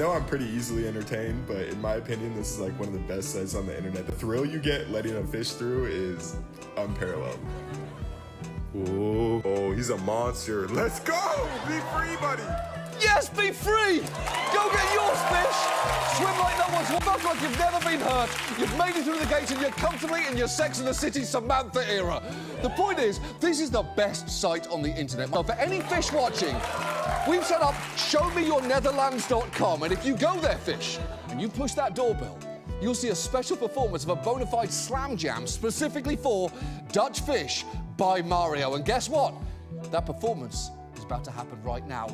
know I'm pretty easily entertained, but in my opinion, this is like one of the best sights on the internet. The thrill you get letting a fish through is unparalleled. Ooh. Oh, he's a monster. Let's go! Be free, buddy! Yes, be free! Go get yours, fish! Swim like no one's walked, like you've never been hurt. You've made it through the gates and you're comfortably in your Sex and the City Samantha era. The point is, this is the best site on the internet. Now, for any fish watching, we've set up showmeyournetherlands.com, and if you go there, fish, and you push that doorbell, you'll see a special performance of a bona fide slam jam specifically for Dutch Fish by Mario. And guess what? That performance is about to happen right now.